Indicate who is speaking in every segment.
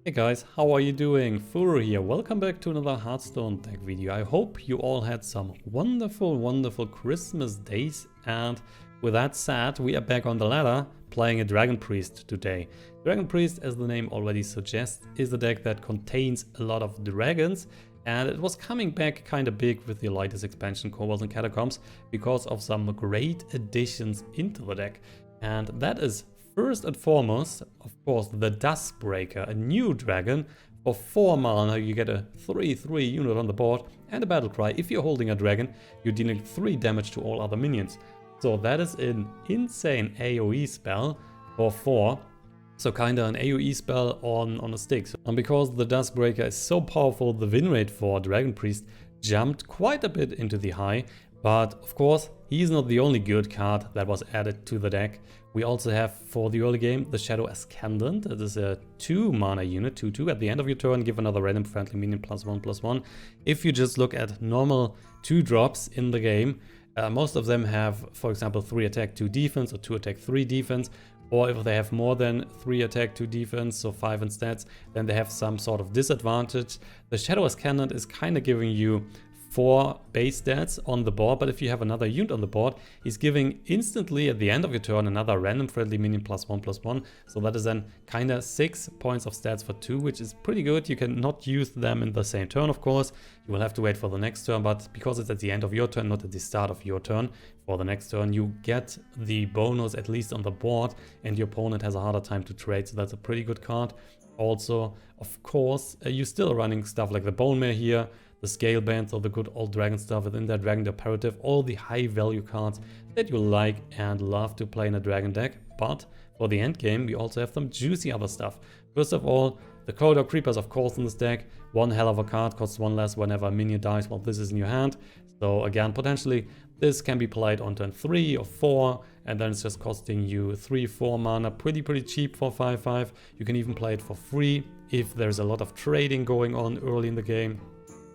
Speaker 1: Hey guys, how are you doing? Furo here. Welcome back to another Hearthstone deck video. I hope you all had some wonderful Christmas days, and with that said, we are back on the ladder playing a Dragon Priest today. Dragon Priest, as the name already suggests, is a deck that contains a lot of dragons, and it was coming back kinda big with the latest expansion, Kobolds Catacombs, because of some great additions into the deck. And that is first and foremost, of course, the Duskbreaker, a new dragon. For 4 mana, you get a 3/3 unit on the board and a battle cry. If you're holding a dragon, you're dealing 3 damage to all other minions. So that is an insane AoE spell for 4. So kinda an AoE spell on a stick. And because the Duskbreaker is so powerful, the win rate for Dragon Priest jumped quite a bit into the high. But of course, he's not the only good card that was added to the deck. We also have, for the early game, the Shadow Ascendant. It is a 2 mana unit, 2/2. At the end of your turn, give another random friendly minion +1/+1. If you just look at normal 2-drops in the game, most of them have, for example, 3 attack, 2 defense, or 2 attack, 3 defense. Or if they have more than 3 attack, 2 defense, so 5 in stats, then they have some sort of disadvantage. The Shadow Ascendant is kind of giving you 4 base stats on the board, but if you have another unit on the board, he's giving instantly at the end of your turn another random friendly minion +1/+1. So that is then kind of 6 points of stats for 2, which is pretty good. You can not use them in the same turn, of course. You will have to wait for the next turn, but because it's at the end of your turn, not at the start of your turn, for the next turn, you get the bonus at least on the board, and your opponent has a harder time to trade, so that's a pretty good card. Also, of course, you're still running stuff like the Bonemare here, the Scalebane, so the good old dragon stuff within that Drakonid Operative, all the high value cards that you like and love to play in a dragon deck. But for the end game, we also have some juicy other stuff. First of all, the Corridor Creepers, of course, in this deck. One hell of a card, costs 1 less whenever a minion dies while this is in your hand. So again, potentially this can be played on turn 3 or 4, and then it's just costing you 3-4 mana, pretty cheap for 5/5. You can even play it for free if there's a lot of trading going on early in the game.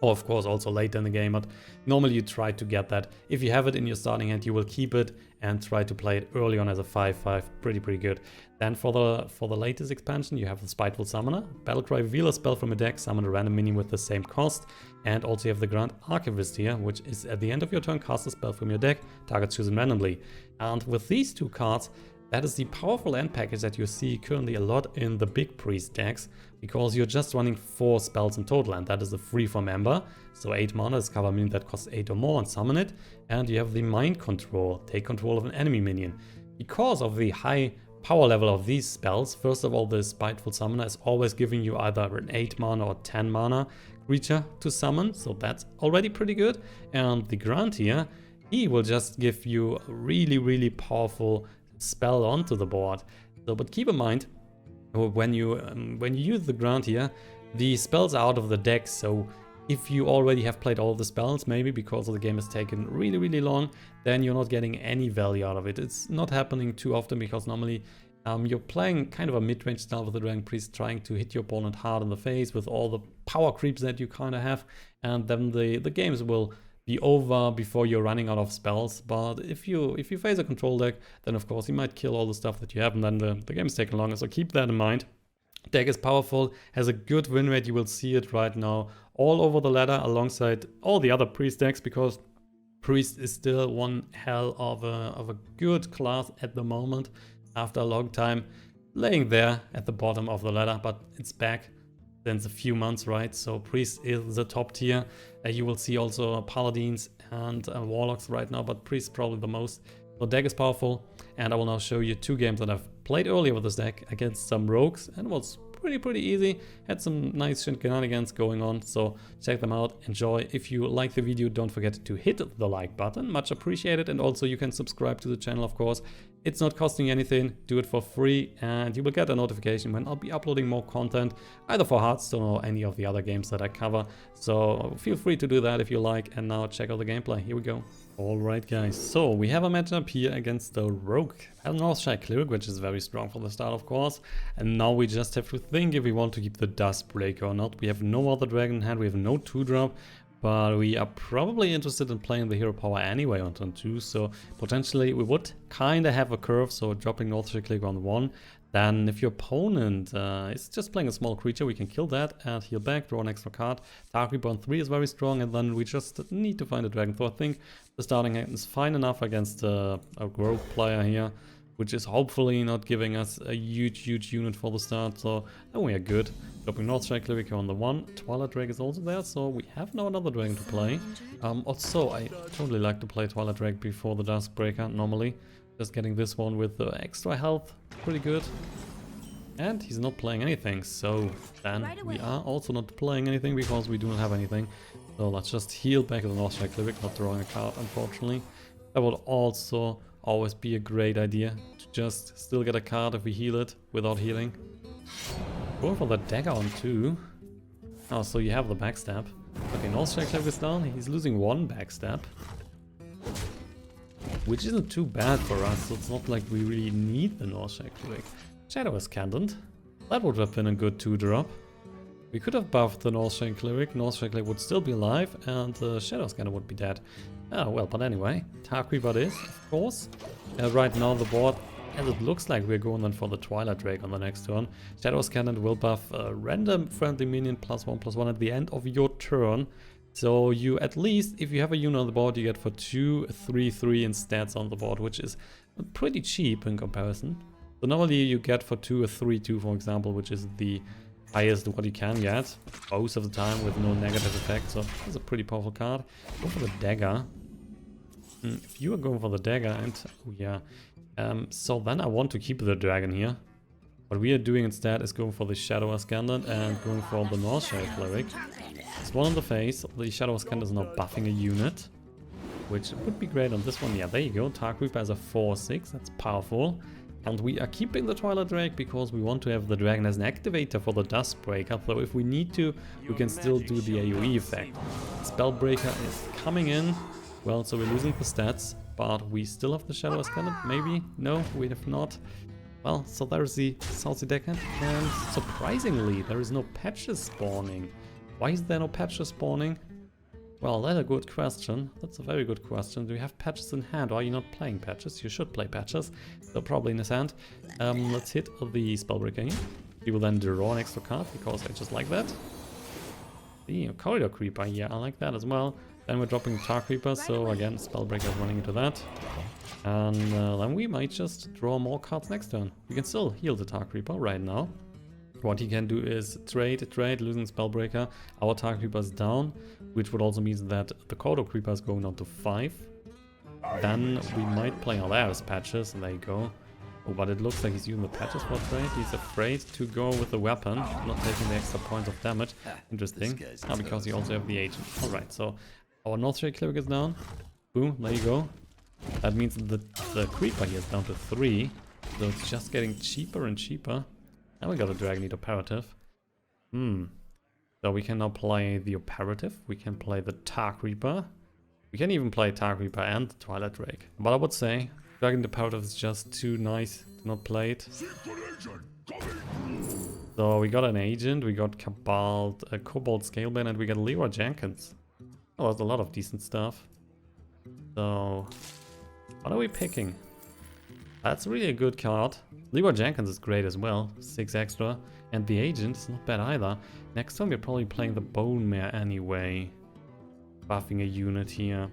Speaker 1: Or of course also later in the game, but normally you try to get that. If you have it in your starting hand, you will keep it and try to play it early on as a 5/5, pretty good. Then for the latest expansion, you have the Spiteful Summoner. Battlecry, reveal a spell from a deck, summon a random minion with the same cost. And also you have the Grand Archivist here, which is at the end of your turn, cast a spell from your deck, targets chosen randomly. And with these 2 cards, that is the powerful end package that you see currently a lot in the big priest decks, because you're just running 4 spells in total, and that is the Free from Ember, so 8 mana, discover a minion that costs 8 or more and summon it, and you have the Mind Control, take control of an enemy minion. Because of the high power level of these spells, first of all, the Spiteful Summoner is always giving you either an 8 mana or 10 mana creature to summon, so that's already pretty good, and the Grant here, he will just give you a really powerful spell onto the board. So, but keep in mind, when you use the Grant here, the spells are out of the deck. So if you already have played all of the spells, maybe because the game has taken really long, then you're not getting any value out of it. It's not happening too often because normally you're playing kind of a mid-range style with the Dragon Priest, trying to hit your opponent hard in the face with all the power creeps that you kind of have, and then the games will be over before you're running out of spells. But if you face a control deck, then of course you might kill all the stuff that you have, and then the game's taking longer, so keep that in mind. Deck is powerful, has a good win rate. You will see it right now all over the ladder alongside all the other priest decks, because priest is still one hell of a good class at the moment after a long time laying there at the bottom of the ladder, but it's back since a few months, right? So priest is the top tier. You will see also paladins and warlocks right now, but priest probably the most. So deck is powerful, and I will now show you 2 games that I've played earlier with this deck against some rogues, and it was pretty easy. Had some nice shenanigans going on, so check them out, enjoy. If you like the video, don't forget to hit the like button, much appreciated, and also you can subscribe to the channel, of course. It's not costing you anything, do it for free, and you will get a notification when I'll be uploading more content, either for Hearthstone or any of the other games that I cover. So feel free to do that if you like, and now check out the gameplay. Here we go. Alright guys, so we have a matchup here against the rogue Northshire Cleric, which is very strong for the start, of course. And now we just have to think if we want to keep the Duskbreaker or not. We have no other dragon in hand, we have no 2-drop. But we are probably interested in playing the hero power anyway on turn 2, so potentially we would kind of have a curve, so dropping Northshire Cleric on 1. Then if your opponent is just playing a small creature, we can kill that and heal back, draw an extra card. Dark Reaper on 3 is very strong, and then we just need to find a dragon. So I think the starting hand is fine enough against a rogue player here, which is hopefully not giving us a huge unit for the start, so then we are good. Dropping Northshire Cleric on the 1. Twilight Drake is also there, so we have now another dragon to play. Also, I totally like to play Twilight Drake before the Duskbreaker, normally. Just getting this one with the extra health, pretty good. And he's not playing anything, so then we are also not playing anything because we do not have anything. So let's just heal back with the Northshire Cleric, not drawing a card, unfortunately. That would also always be a great idea, to just still get a card if we heal it without healing. Going for the dagger on 2. Oh, so you have the backstab. Okay, Northshire Cleric is down, he's losing 1 backstab. Which isn't too bad for us, so it's not like we really need the Northshire Cleric. Shadow Ascendant. That would have been a good 2-drop. We could have buffed the Northshire Cleric, Northshire Cleric would still be alive, and the Shadow Ascendant would be dead. Oh, well, but anyway, Dark Reaper is, of course. Right now the board, as it looks like we're going then for the Twilight Drake on the next turn. Shadow Ascendant will buff a random friendly minion +1/+1 at the end of your turn. So you at least, if you have a unit on the board, you get for 2, 3, 3 in stats on the board, which is pretty cheap in comparison. So normally you get for 2 or 3, 2 for example, which is the highest what you can get, most of the time with no negative effect, so that's a pretty powerful card. Go for the dagger. If you are going for the dagger, and oh yeah, so then I want to keep the dragon here. What we are doing instead is going for the Shadow Ascendant and going for the Northshire Cleric. It's one on the face. The Shadow Ascendant is now buffing a unit, which would be great on this one. Yeah, there you go. Dark Reaper has a 4/6. That's powerful. And we are keeping the Twilight Drake because we want to have the dragon as an activator for the Duskbreaker. So if we need to, we can still do the AoE effect. Spellbreaker is coming in. Well, so we're losing the stats, but we still have the Shadow Ascendant. Maybe? No, we have not. Well, so there's the Salty Deckhand, and surprisingly, there is no patches spawning. Why is there no patches spawning? Well, that's a good question. That's a very good question. Do you have patches in hand, or are you not playing patches? You should play patches, so probably in his hand. Let's hit the Spellbreaker here. He will then draw an extra card, because I just like that. The Corridor Creeper, yeah, I like that as well. Then we're dropping Dark Reaper, so again, Spellbreaker is running into that. And then we might just draw more cards next turn. We can still heal the Dark Reaper right now. What he can do is trade, losing Spellbreaker. Our Dark Reaper is down, which would also mean that the Corridor Creeper is going down to 5. Then we might play all there's patches, and there you go. Oh, but it looks like he's using the patches for trade. He's afraid to go with the weapon, not taking the extra points of damage. Interesting. Because you also have the agent. Alright, so our Northshire Cleric is down. Boom, there you go. That means the Creeper here is down to 3. So it's just getting cheaper and cheaper. And we got a Drakonid Operative. So we can now play the Operative. We can play the Dark Reaper. We can even play Dark Reaper and the Twilight Drake. But I would say Drakonid Operative is just too nice to not play it. So we got an agent, we got Cobalt Scalebane, and we got Leroy Jenkins. Oh, there's a lot of decent stuff. So what are we picking? That's really a good card. Leroy Jenkins is great as well, 6 extra. And the agent is not bad either. Next time we're probably playing the Bonemare anyway. Buffing a unit here.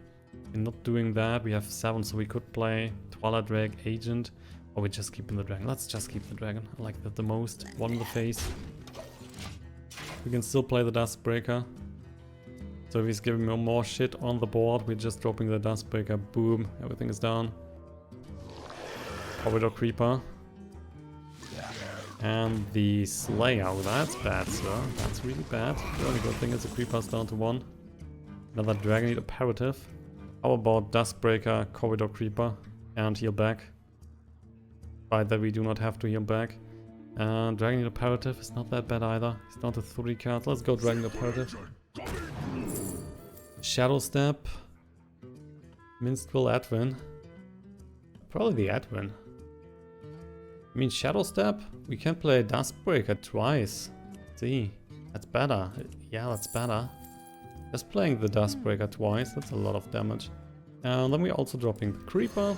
Speaker 1: We're not doing that, we have 7, so we could play Twilight Drake, agent. Or we're just keeping the dragon. Let's just keep the dragon, I like that the most. 1 in the face. We can still play the Duskbreaker. So if he's giving me more shit on the board, we're just dropping the Duskbreaker. Boom, everything is down. Corridor Creeper. And the Slayer. Oh, that's bad, sir. That's really bad. The only good thing is the Creeper's down to 1. Another Drakonid Operative. How about Duskbreaker, Corridor Creeper, and heal back? Right, that we do not have to heal back. And Drakonid Operative is not that bad either. He's down to 3 cards. Let's go Drakonid Operative. Shadow Step. Minstrel Adwin. Probably the Adwin. I mean, Shadow Step, we can play Duskbreaker twice. See, that's better. Yeah, that's better. Just playing the Duskbreaker twice, that's a lot of damage. And then we're also dropping the Creeper.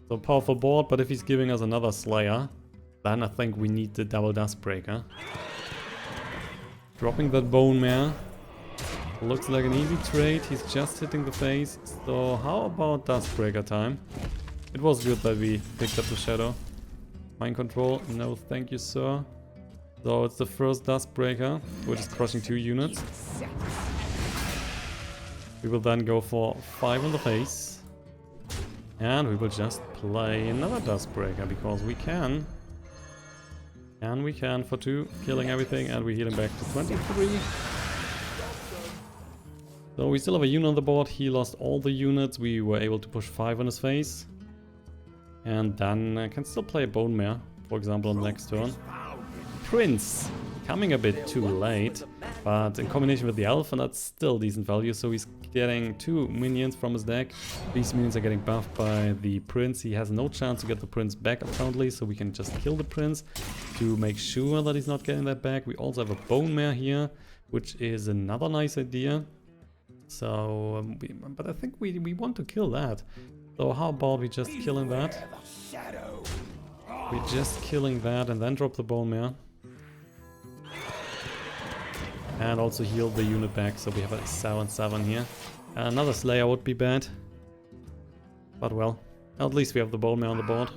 Speaker 1: So powerful board, but if he's giving us another Slayer, then I think we need the double Duskbreaker. Dropping that Bonemare. Looks like an easy trade, he's just hitting the face. So how about Duskbreaker time? It was good that we picked up the Shadow. Mind control, no thank you sir. So it's the first Duskbreaker, which is crushing 2 units. We will then go for 5 on the face. And we will just play another Duskbreaker, because we can. And we can for 2, killing everything, and we heal him back to 23. So we still have a unit on the board, he lost all the units, we were able to push 5 on his face. And then I can still play a Bonemare, for example, on the next turn. Prince, coming a bit too late, but in combination with the Elf, and that's still decent value, so he's getting 2 minions from his deck. These minions are getting buffed by the Prince. He has no chance to get the Prince back apparently, so we can just kill the Prince to make sure that he's not getting that back. We also have a Bonemare here, which is another nice idea. So, but I think we want to kill that. So how about we just killing that? We're just killing that and then drop the Bonemare. And also heal the unit back, so we have a 7/7 here. Another Slayer would be bad. But well, at least we have the Bonemare on the board.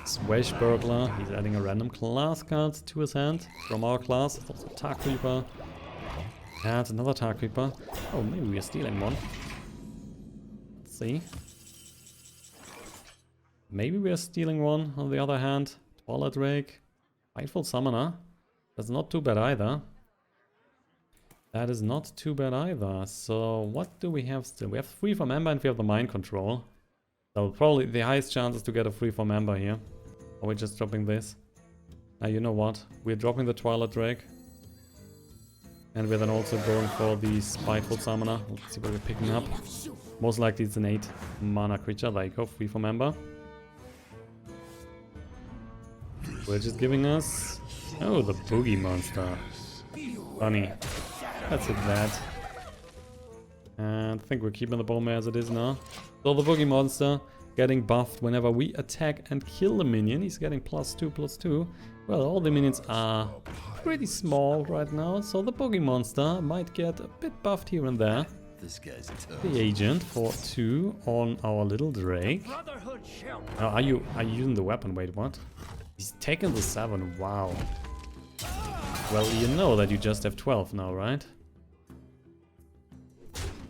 Speaker 1: Swashbuckler, he's adding a random class card to his hand from our class. It's also Tar Creeper. And another Tar Creeper. Oh, maybe we are stealing one. Let's see. Maybe we are stealing one on the other hand. Twilight Drake. Spiteful Summoner. That's not too bad either. That is not too bad either. So what do we have still? We have 3 from Ember and we have the Mind Control. So probably the highest chance is to get a 3 from Ember here. Or we're just dropping this. Now you know what? We're dropping the Twilight Drake. And we're then also going for the Spiteful Summoner. Let's see what we're picking up. Most likely it's an 8 mana creature. There you go, 3 from Ember. Which is giving us... Oh, the Boogie Monster. Funny. That's it that. And I think we're keeping the Bonemare as it is now. So the Boogie Monster getting buffed whenever we attack and kill the minion. He's getting +2/+2. Well, all the minions are pretty small right now, so the Boogie Monster might get a bit buffed here and there.
Speaker 2: This guy's tough.
Speaker 1: The agent for 2 on our little Drake. Are you using the weapon? Wait, what? He's taking the 7. Wow. Well, you know that you just have 12 now, right?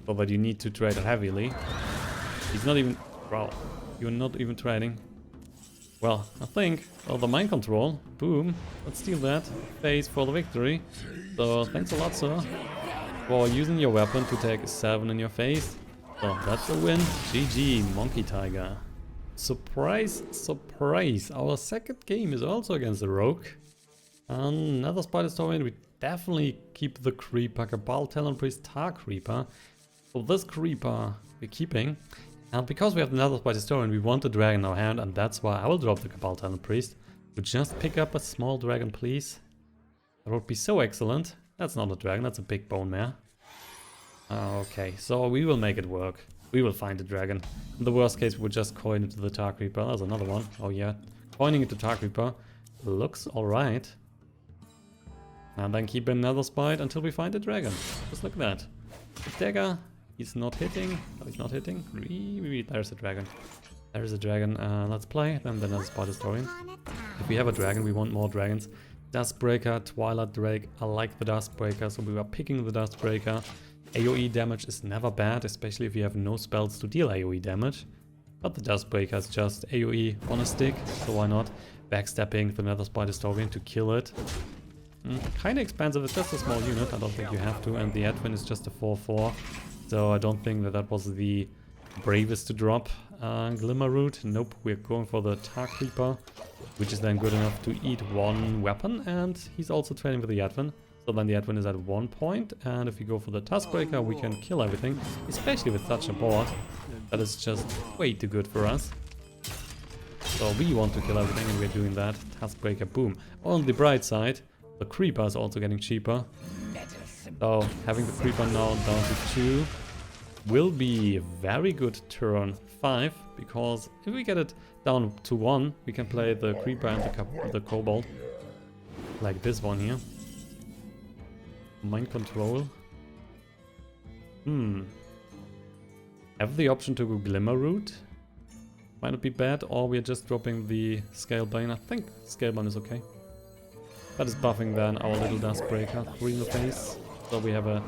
Speaker 1: So that you need to trade heavily. He's not even... Wow. You're not even trading. Well, I think... Well, the Mind Control. Boom. Let's steal that. Face for the victory. So, thanks a lot, sir. For using your weapon to take a 7 in your face. So, that's a win. GG, Monkey Tiger. Surprise, surprise. Our second game is also against the Rogue. Netherspite Historian, we definitely keep the Creeper, Kabal Talonpriest, Tar Creeper. So this Creeper we're keeping. And because we have the Netherspite Historian, we want the dragon in our hand, and that's why I will drop the Kabal Talonpriest. We just pick up a small dragon, please. That would be so excellent. That's not a dragon, that's a big Bonemare. Okay, so we will make it work. We will find a dragon. In the worst case, we'll just coin it to the Tar Creeper. There's another one. Oh yeah, coining it to Tar Creeper looks alright. And then keep another Spite until we find a dragon. Just like that. The dagger, he's not hitting. Oh, he's not hitting. There's a dragon. There's a dragon. Let's play. Then the Netherspite Historian. If we have a dragon, we want more dragons. Duskbreaker, Twilight Drake. I like the Duskbreaker, so we were picking the Duskbreaker. AoE damage is never bad, especially if you have no spells to deal AoE damage. But the Duskbreaker is just AoE on a stick, so why not? Backstepping the Netherspite Historian to kill it. Kinda expensive, it's just a small unit, I don't think you have to, and the Advent is just a 4/4, so I don't think that was the bravest to drop. Glimmerroot, nope, we're going for the Tar Creeper, which is then good enough to eat 1 weapon, and he's also trading with the Advent, so then the Advent is at 1 point, and if we go for the Duskbreaker, we can kill everything, especially with such a board that is just way too good for us. So we want to kill everything, and we're doing that. Duskbreaker, boom. On the bright side, the Creeper is also getting cheaper. So having the creeper now down to 2 will be a very good turn 5, because if we get it down to 1, we can play the creeper and the kobold. Like this one here. Mind control. Have the option to go Glimmerroot. Might not be bad, or we're just dropping the Scalebane. I think Scalebane is okay. That is buffing then our little Duskbreaker 3 in the face. So we have a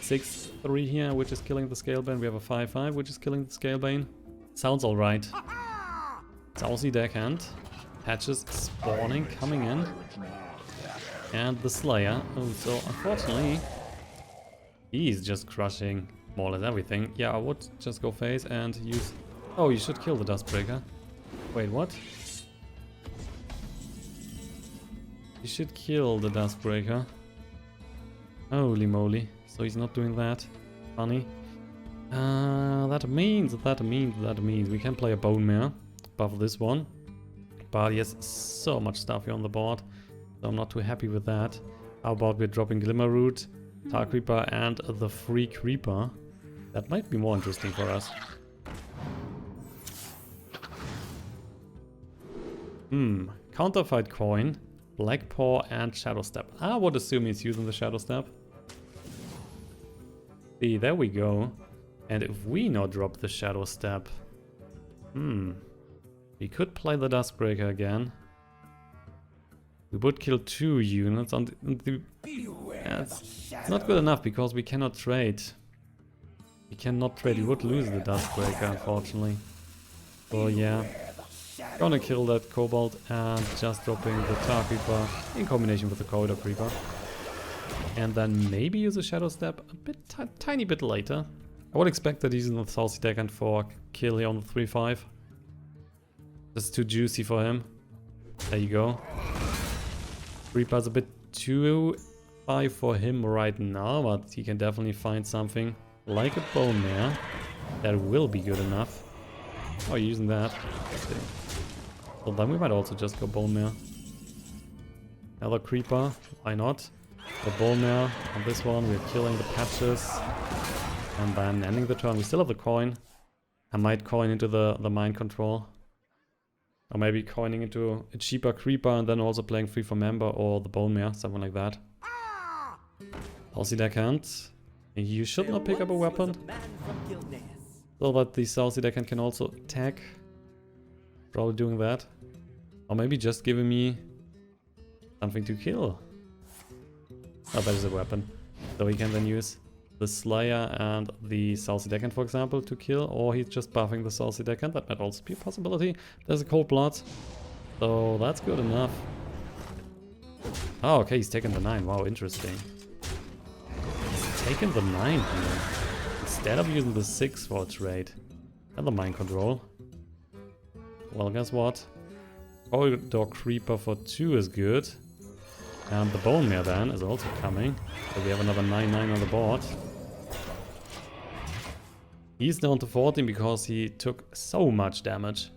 Speaker 1: 6-3 here, which is killing the Scalebane. We have a 5-5, which is killing the Scalebane. Sounds alright. Saucy deckhand. Patches spawning, coming in. And the Slayer. Oh, so unfortunately, he's just crushing more or less everything. Yeah, I would just go face and use... Oh, you should kill the Duskbreaker. Wait, what? You should kill the Duskbreaker. Holy moly. So he's not doing that. Funny. That means we can play a Bonemare. Buff this one. But he has so much stuff here on the board. So I'm not too happy with that. How about we're dropping Glimmerroot, Tar Creeper and the free Creeper. That might be more interesting for us. Counterfight Coin, Black Paw and Shadow Step. I would assume he's using the Shadow Step. See, there we go. And if we now drop the Shadow Step... we could play the Duskbreaker again. We would kill 2 units on the... Yeah, it's not good enough because we cannot trade. We cannot trade, we would lose the Duskbreaker unfortunately. So yeah, gonna kill that Kobold and just dropping the Tar Creeper in combination with the Corridor Creeper. And then maybe use a Shadow Step a bit, tiny bit later. I would expect that he's in the Saucy Deckhand for kill here on the 3-5. That's too juicy for him. There you go. Reaper's a bit too high for him right now, but he can definitely find something like a Bonemare that will be good enough. Oh, you're using that. So then we might also just go Bonemare. Another Creeper, why not? The Bonemare on this one, we're killing the patches. And then ending the turn, we still have the coin. I might coin into the mind control. Or maybe coining into a cheaper Creeper and then also playing free for member or the Bonemare, something like that. Saucy Deckhand. You should not pick up a weapon. So that the Saucy Deckhand can also attack. Probably doing that. Or maybe just giving me something to kill. Oh, that is a weapon. So he can then use the Slayer and the Saucy Deckhand, for example, to kill, or he's just buffing the Saucy Deckhand. That might also be a possibility. There's a Cold Blood, so that's good enough. Oh, okay, he's taking the 9. Wow, interesting. He's taking the 9 here, instead of using the 6 for a trade. And the mind control. Well, guess what? Corridor Creeper for 2 is good. And the Bonemare then is also coming. So we have another 9-9 on the board. He's down to 14 because he took so much damage.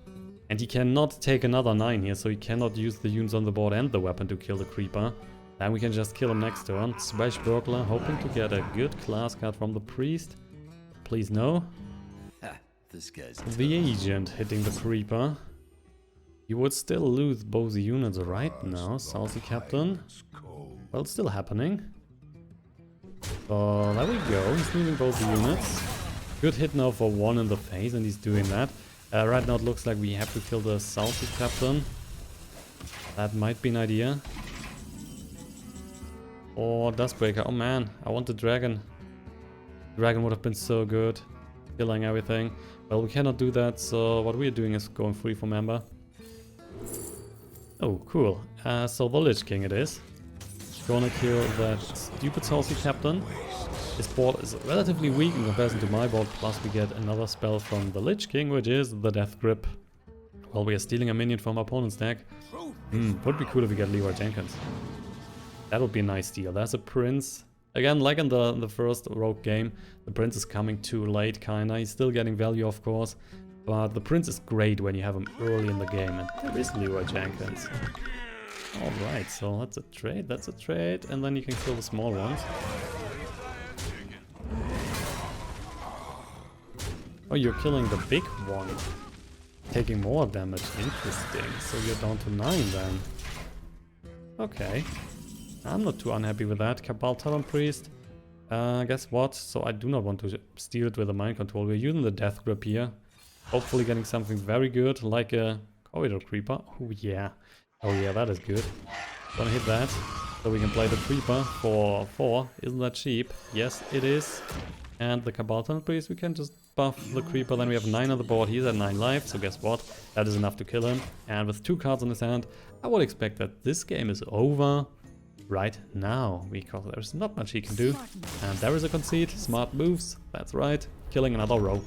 Speaker 1: And he cannot take another 9 here, so he cannot use the units on the board and the weapon to kill the Creeper. Then we can just kill him next turn. Swashbuckler, hoping to get a good class card from the Priest. Please no.
Speaker 2: This guy's
Speaker 1: the Agent hitting the Creeper. You would still lose both units right now, Saucy Captain. Well, it's still happening. So there we go, he's losing both the units. Good hit now for 1 in the face, and he's doing that. Right now it looks like we have to kill the Saucy Captain. That might be an idea. Or Duskbreaker. Oh man, I want the Dragon. Dragon would have been so good. Killing everything. Well, we cannot do that, so what we're doing is going free for member. Oh, cool. So the Lich King it is. Gonna kill that stupid Saucy Captain. His board is relatively weak in comparison to my board, plus we get another spell from the Lich King, which is the Death Grip. Well, we are stealing a minion from our opponent's deck. Would be cool if we get Leroy Jenkins. That would be a nice deal. There's a Prince. Again, like in the first Rogue game, the Prince is coming too late, kinda. He's still getting value, of course. But the Prince is great when you have him early in the game. And there is Leroy Jenkins. Alright, so that's a trade, and then you can kill the small ones. Oh, you're killing the big one. Taking more damage. Interesting. So you're down to 9 then. Okay. I'm not too unhappy with that. Kabal Talonpriest. Guess what? So I do not want to steal it with a mind control. We're using the death grip here. Hopefully getting something very good, like a corridor creeper. Oh yeah. Oh yeah, that is good. Gonna hit that. So we can play the creeper for 4. Isn't that cheap? Yes, it is. And the Kabal Talonpriest, we can just buff the creeper. Then we have 9 on the board. He's at 9 life. So guess what? That is enough to kill him. And with 2 cards in his hand, I would expect that this game is over right now, because there's not much he can do. And there is a concede. Smart moves. That's right. Killing another rogue.